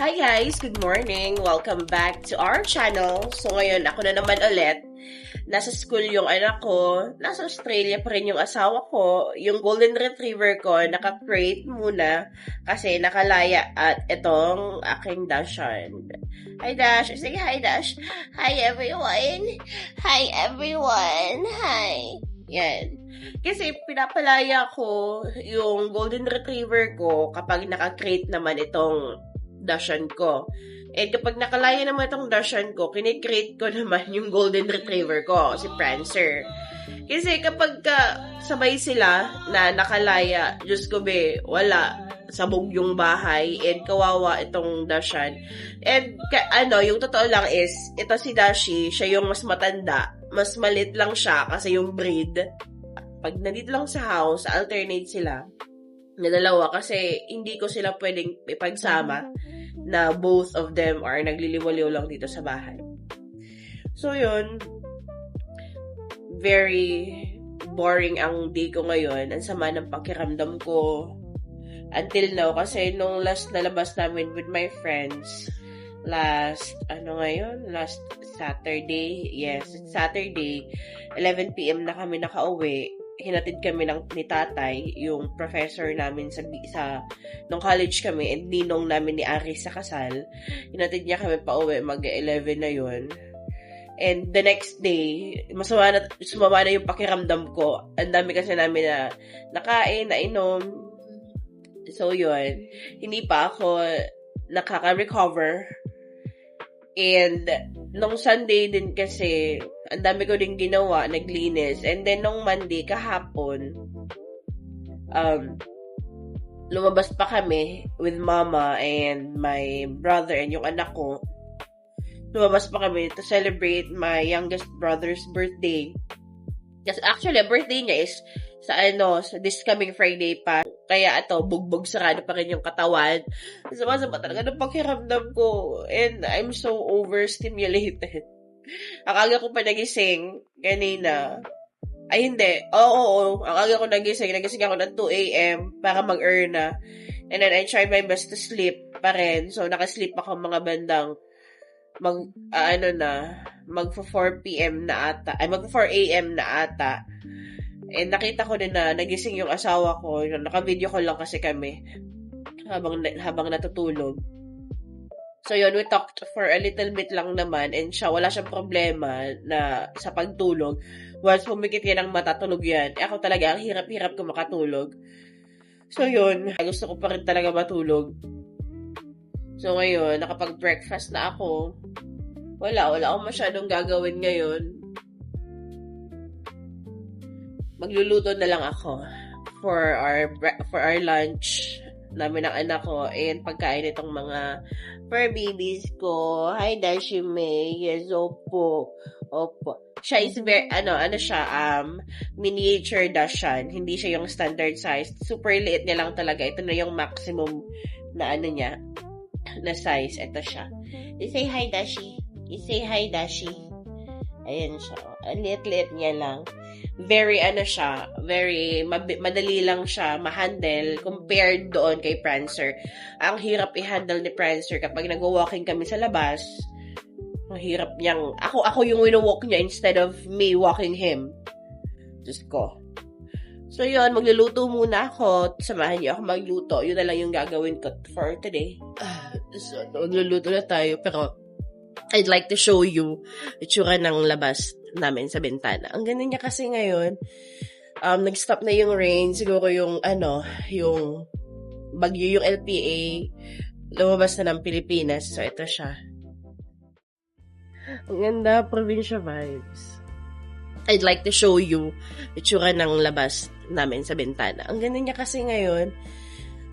Hi guys! Good morning! Welcome back to our channel. So ngayon, ako na naman ulit. Nasa school yung anak ko. Nasa Australia pa rin yung asawa ko. Yung golden retriever ko, naka-crate muna kasi nakalaya at itong aking Dachshund. Hi Dash! Sige hi Dash! Hi everyone! Hi everyone! Hi! Yan. Kasi pinapalaya ko yung golden retriever ko kapag naka-crate naman itong Dachshund ko. And kapag nakalaya naman itong Dachshund ko, kinikrate ko naman yung golden retriever ko, si Prancer. Kasi kapag sabay sila na nakalaya, Diyos ko be, wala, sabog yung bahay, and kawawa itong Dachshund. And yung totoo lang is, ito si Dashi, siya yung mas matanda, mas malit lang siya kasi yung breed. Pag nandito lang sa house, alternate sila na dalawa kasi hindi ko sila pwedeng ipagsama na both of them are nagliliwaliw lang dito sa bahay. So yun, very boring ang day ko ngayon. Ang sama ng pakiramdam ko until now kasi nung last nalabas namin with my friends last Saturday, yes, Saturday, 11 PM na kami nakauwi. Hinatid kami ni tatay, yung professor namin sa nung college kami, and ninong namin ni Ari sa kasal. Hinatid niya kami pa uwi, mag-11 na yun. And the next day, sumama na yung pakiramdam ko. Ang dami kasi namin na nakain, nainom. So yun, hindi pa ako nakaka-recover. And nung Sunday din kasi, ang dami ko din ginawa, naglinis. And then nung Monday, kahapon, lumabas pa kami with mama and my brother and yung anak ko. Lumabas pa kami to celebrate my youngest brother's birthday. Kasi actually, ang birthday niya is sa this coming Friday pa. Kaya bugbog sarado pa rin yung katawan. Sama-sama talaga ng pakiramdam ko. And I'm so overstimulated. Ang aga ko pa nagising kanina. Ay, hindi. Oo. Ang aga ko nagising. Nagising ako ng 2 AM para mag-earn na. And then I tried my best to sleep pa rin. So, nakasleep ako mga bandang mag-4 PM na ata. Ay, mag-4 AM na ata. And nakita ko din na nagising yung asawa ko. Naka-video call lang kasi kami habang natutulog. So yun, we talked for a little bit lang naman, and wala siyang problema na sa pagtulog. Once pumikit yan ang mata, tulog yan. Ako talaga, ang hirap-hirap ko makatulog. So yun, gusto ko pa rin talaga matulog. So ngayon, nakapag-breakfast na ako. Wala akong masyadong gagawin ngayon. Magluluto na lang ako for our lunch namin ng anak ko and pagkain itong mga fur babies ko. Hi Dashi May. Yes, opo. Siya is very miniature Dachshund. Hindi siya yung standard size. Super liit niya lang talaga. Ito na yung maximum na niya na size. Ito siya. You say hi Dashi. Ayan siya. Ang liit-liit niya lang. Very madali lang siya ma-handle compared doon kay Prancer. Ang hirap i-handle ni Prancer kapag nag-walking kami sa labas. Ang hirap niyang, ako yung wino-walk niya instead of me walking him. Diyos ko. So yun, magluluto muna ako. Samahan niyo ako magluto. Yun na lang yung gagawin ko for today. So, magluluto na tayo. Pero, I'd like to show you itsura ng labas namin sa bintana. Ang ganda niya kasi ngayon, nag-stop na yung rain. Siguro yung bagyo, yung LPA, lumabas na ng Pilipinas. So, ito siya. Ang ganda, provincia vibes. I'd like to show you itsura ng labas namin sa bintana. Ang ganda niya kasi ngayon,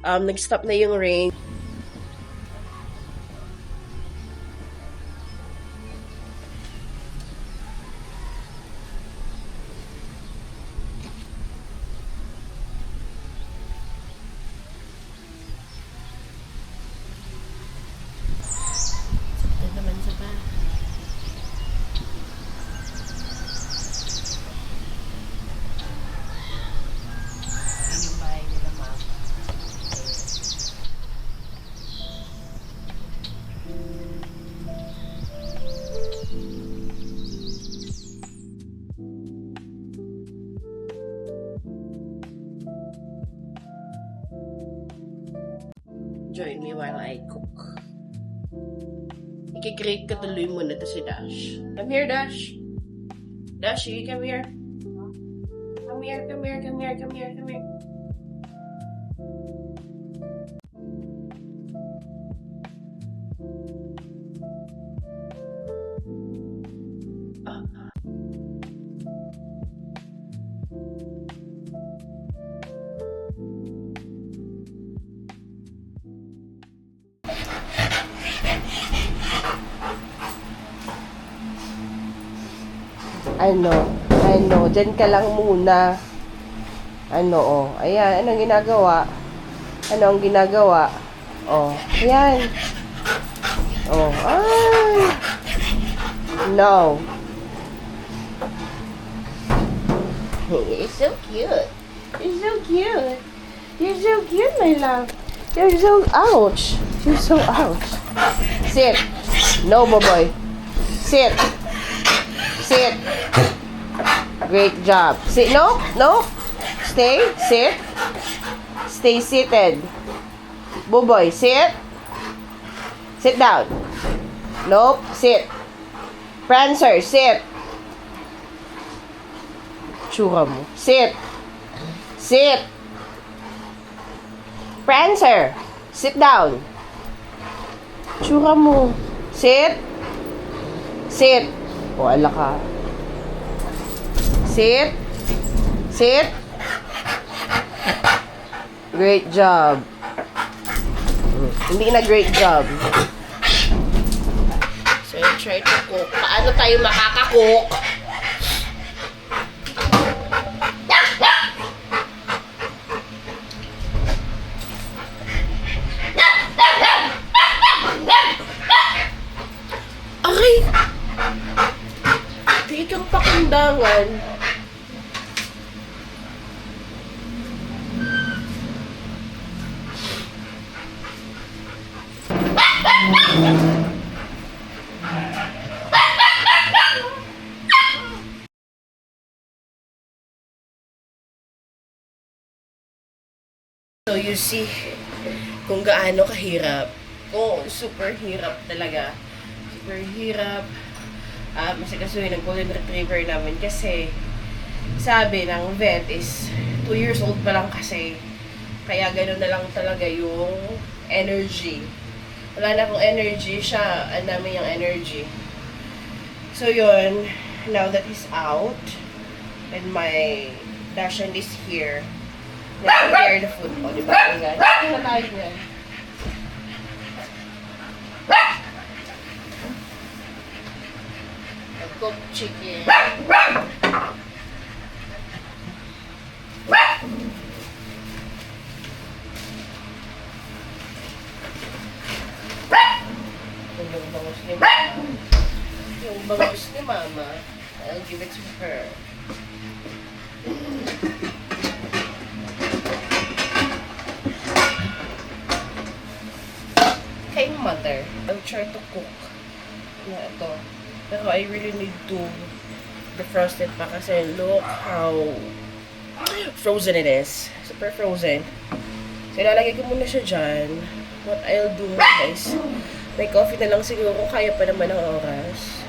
nag-stop na yung rain. join me while I cook. Ikigrate ka tuloy muna to si Dash. Come here, Dash. Dashi, come here. Come here, come here, come here, come here, come here. Ano, dyan ka lang muna. Ayan, anong ginagawa? Ano ang ginagawa? Ayan. Ay. No. You're so cute. You're so cute. You're so cute, my love. You're so, ouch. You're so ouch. Sit. No, boy. Sit. Sit. Great job. Sit. No. Stay. Sit. Stay seated. Boy, sit. Sit down. Nope. Sit. Prancer, sit. Tsura mo. Sit. Sit. Prancer, sit down. Tsura mo. Sit. Sit. Ala ka. Sit. Sit. Great job. Hindi na great job. So, try to cook. Paano tayo makakakook? Aray! Di kang pakundangan. So, you see kung gaano kahirap. Super hirap talaga. Super hirap. Masikasuhin ng golden retriever namin kasi sabi ng vet is 2 years old pa lang kasi. Kaya gano'n na lang talaga yung energy. Wala na akong energy, siya, ang dami yung energy. So yun, now that he's out, and my Dashan is here, let's prepare the food. Diba? Ayan. Ito na tayo yan. Cooked chicken. Yung bangus ni Mama, I'll give it to her. Kay Mother, I'll try to cook na ito. Pero I really need to defrost it pa kasi look how frozen it is. Super frozen. So, ilalagay ko muna siya dyan. What I'll do guys, may coffee na lang siguro kung kaya pa naman ang oras.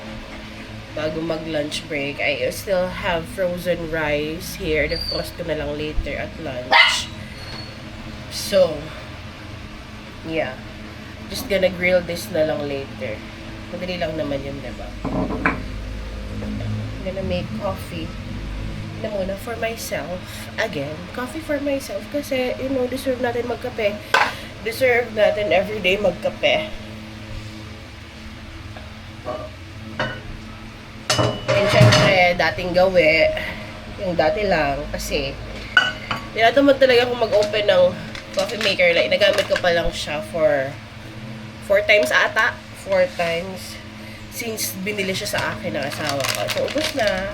Bago mag-lunch break, I still have frozen rice here. Defrost ko na lang later at lunch. So, yeah. Just gonna grill this na lang later. Madali lang naman yun, diba? I'm gonna make coffee na muna for myself. Again, coffee for myself kasi, you know, deserve natin magkape. Deserve natin everyday magkape. And syempre, dating gawi, yung dati lang, kasi tinatamad talaga akong mag-open ng coffee maker. Like, nagamit ko pa lang siya for 4 times ata. 4 times since binili siya sa akin ng asawa ko. So, ubos na.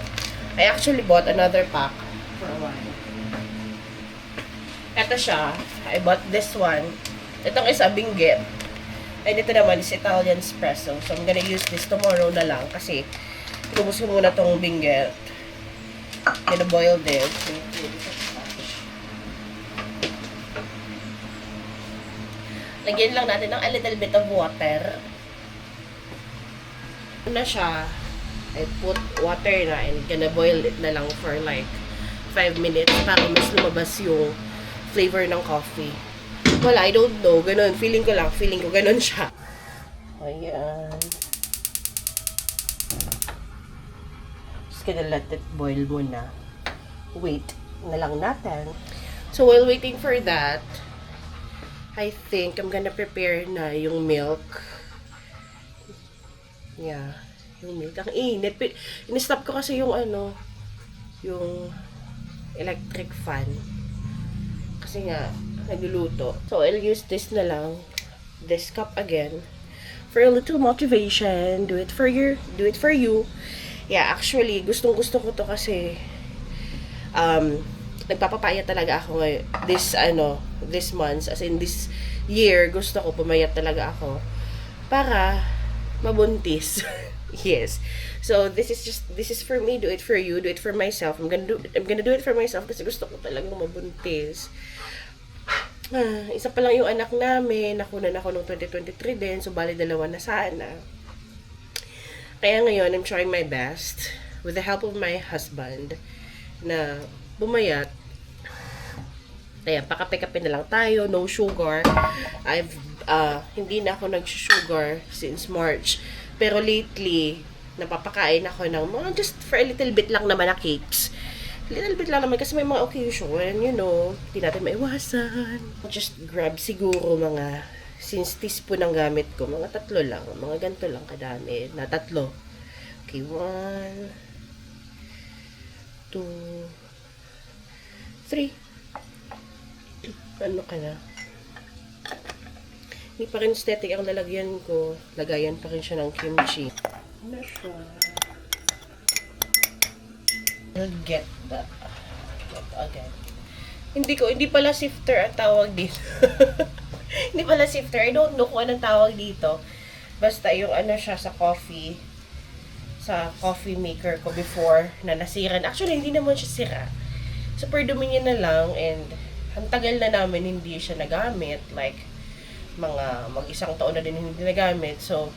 I actually bought another pack for a while. Ito siya. I bought this one. Itong isa, Binget. And ito naman is Italian espresso. So, I'm gonna use this tomorrow na lang kasi inubos ko muna tong Binget. Gonna boil this. Lagyan lang natin ng a little bit of water. Na siya, I put water na and gonna boil it na lang for like 5 minutes para mas lumabas yung flavor ng coffee. Wala, I don't know. Ganun. Feeling ko ganun siya. Ayan. Just gonna let it boil muna. Wait na lang natin. So, while waiting for that, I think I'm gonna prepare na yung milk. Yeah, yung milk. Ang init. In-stop ko kasi yung yung electric fan. Kasi nga, nagluluto. So, I'll use this na lang. This cup again. For a little motivation. Do it for you. Yeah, actually, gustong-gusto ko to kasi nagpapapayat talaga ako ngayon. This month, as in this year, gusto ko pumayat talaga ako. Para mabuntis. Yes. So, this is for me, do it for you, do it for myself. I'm gonna do it for myself kasi gusto ko talagang mabuntis. Isa pa lang yung anak namin, nakunan ako noong 2023 din, so bali 2 na sana. Kaya ngayon, I'm trying my best with the help of my husband na bumayat. Kaya, pakape-kape na lang tayo, no sugar. Hindi na ako nag-sugar since March. Pero lately, napapakain ako ng mga just for a little bit lang naman na cakes. Little bit lang naman kasi may mga occasion, hindi natin maiwasan. Just grab siguro since teaspoon ang gamit ko, mga 3 lang. Mga ganito lang kadami. Na 3. Okay, 1, 2, 3. Ano ka na? Hindi pa rin aesthetic ang lalagyan ko. Lagayan pa rin siya ng kimchi. Ano siya? I'll get that. Again. Hindi pala sifter ang tawag dito. Hindi pala sifter. I don't know kung anong tawag dito. Basta yung siya sa coffee maker ko before na nasiran. Actually, hindi naman siya sira. Super dumi niya na lang and ang tagal na namin hindi siya nagamit. Like, mga mag-1 taon na din hindi nagamit. So,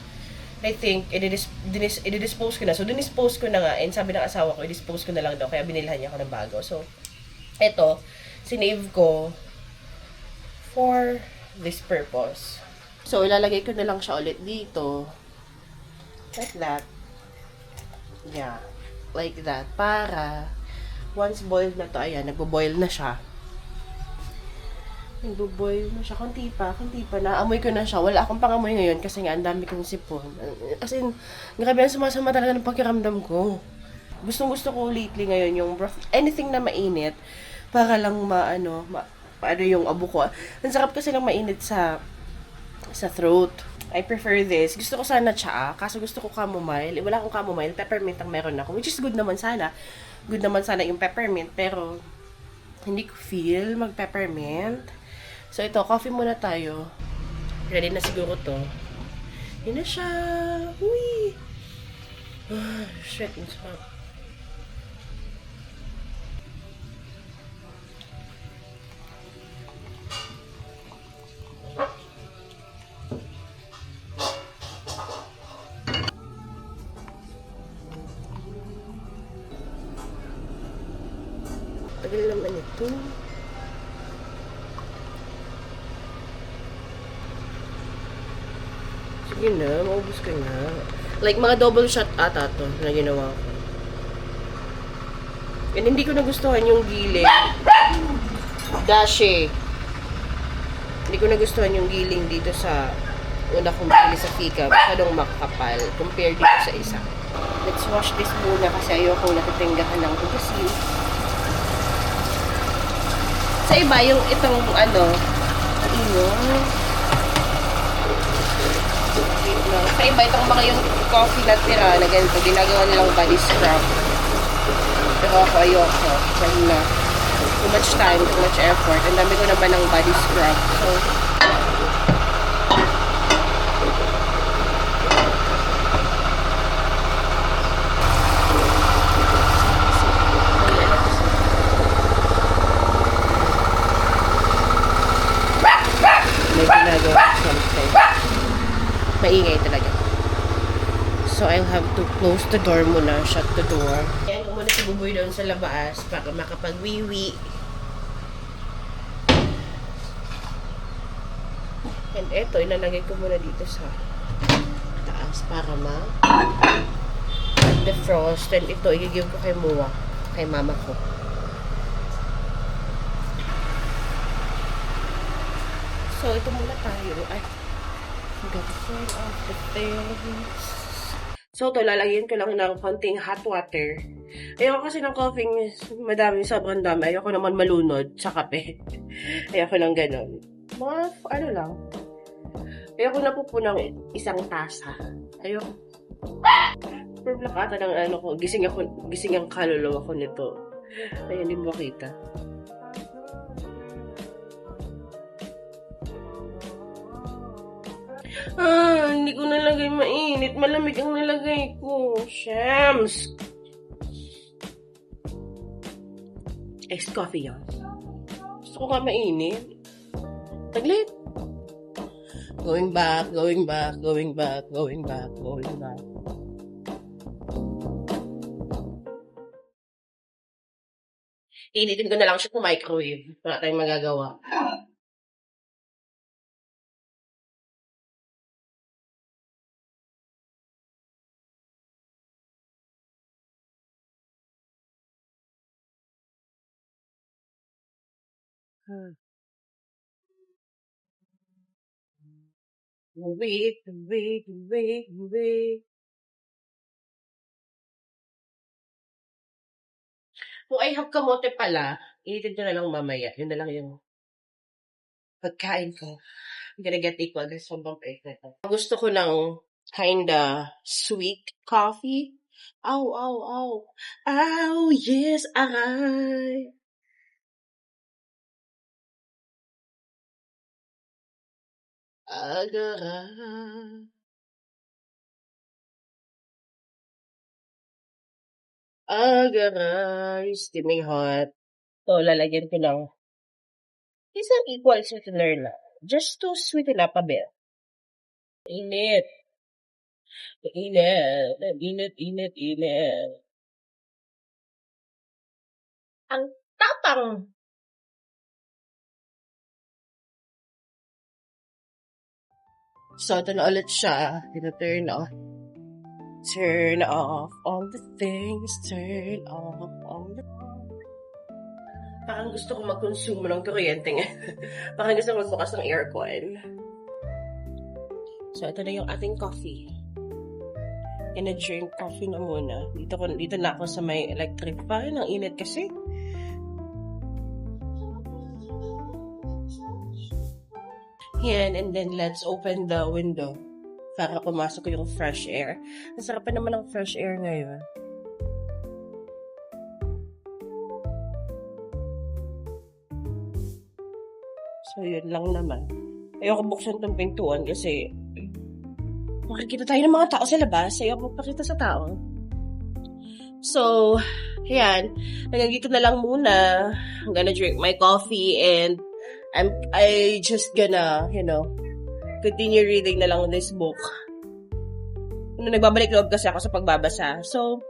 I think, i-dispose ko na. So, dinispose ko na nga. And sabi ng asawa ko, i-dispose ko na lang daw. Kaya binilhan niya ako ng bago. So, eto, sinave ko for this purpose. So, ilalagay ko na lang siya ulit dito. Like that. Yeah. Like that. Para, once boiled na to, ayan, nagbo-boil na siya. Nagbo-boil na siya. Kunti pa. Naamoy ko na siya. Wala akong pangamoy ngayon kasi nga ang dami kong sipon. As in, grabe ang sumasama talaga ng pakiramdam ko. Gustong-gusto ko lately ngayon yung broth. Anything na mainit para lang paano yung abo ko. Ang sarap kasi lang mainit sa throat. I prefer this. Gusto ko sana tsaa, kaso gusto ko chamomile. Wala akong chamomile. Peppermint ang meron ako. Which is good naman sana. Good naman sana yung peppermint. Pero, hindi ko feel mag-peppermint. So, ito, coffee muna tayo. Ready na siguro to. Yun na siya. Uy! Shit, ang sarap. Tagal naman ito. Sige na, maubos ka na. Like, mga double shot ata to na ginawa ko. And hindi ko nagustuhan yung giling. Dashi. Hindi ko nagustuhan yung giling dito sa una kong bili sa Fika. Masyadong makapal compared dito sa isa. Let's wash this muna kasi ayoko natitinggahan ng tugasin. Sa iba, yung itong sa iba, itong mga yung coffee na tira na ganito, ginagawa nilang body scrub. Pero ako, ayoko. Kasi na, too much time, too much effort. Ang dami ko naman ng body scrub. So, may ginagawa siya. Maingay talaga. So, I'll have to close the door muna. Shut the door. Ayan ko muna si Buboy doon sa labas para makapag-wiwi. And eto, ilalagay ko muna dito sa taas para defrost. And ito, i-give ko kay Mua, kay mama ko. So, ito muna tayo. Ay, gotta turn off the things. So, ito, lalagyan ko lang ng konting hot water. Ayoko kasi ng coffee, madami, sobrang dami. Ayoko naman malunod sa kape. Ayoko lang ganun. Mga, ano lang. Ayoko na po ng isang tasa. Ayoko. Problem ata ng ano ko. Gising ang kaluluwa ko nito. Ayun, hindi mo makita. Hindi ko nalagay mainit. Malamig ang nalagay ko. Shams! Iced coffee yan. Gusto ko nga mainit. Taglit. Going back, going back, going back, going back, going back. Initin ko na lang siya sa microwave. Wala tayong magagawa. Wait, wait, wait, wait. Kung I have kamote pala, initin ko na lang mamaya. Yun na lang yung pagkain ko. I'm gonna get equal. There's some bump egg na ito. Gusto ko ng kinda sweet coffee. Ow, ow, ow. Ow, yes, aray. Agara. Agaray. Steaming hot. So, lalagyan ko ng isang equal sweetener na. Just to sweeten up a bit. Init. Init. Init, init, init. Ang tapang. So, ito na ulit siya. Turn off. Turn off all the things. Turn off all the... Parang gusto ko mag-consume ng kuryente nga. Parang gusto ko magbukas ng aircon. So, ito na yung ating coffee. Gonna drink coffee na muna. Dito na ako sa may electric fan. Ang init kasi. Yan, and then let's open the window para pumasok yung fresh air. Ang sarap pa naman ng fresh air ngayon. So, yun lang naman. Ayoko buksan tong pintuan kasi makikita tayo ng mga tao sa labas. Ayoko magpakita sa tao. So, yan. Hanggang dito na lang muna. I'm gonna drink my coffee and I just gonna, continue reading na lang this book. Nagbabalik loob kasi ako sa pagbabasa. So,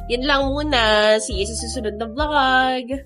yun lang muna. See you sa susunod na vlog.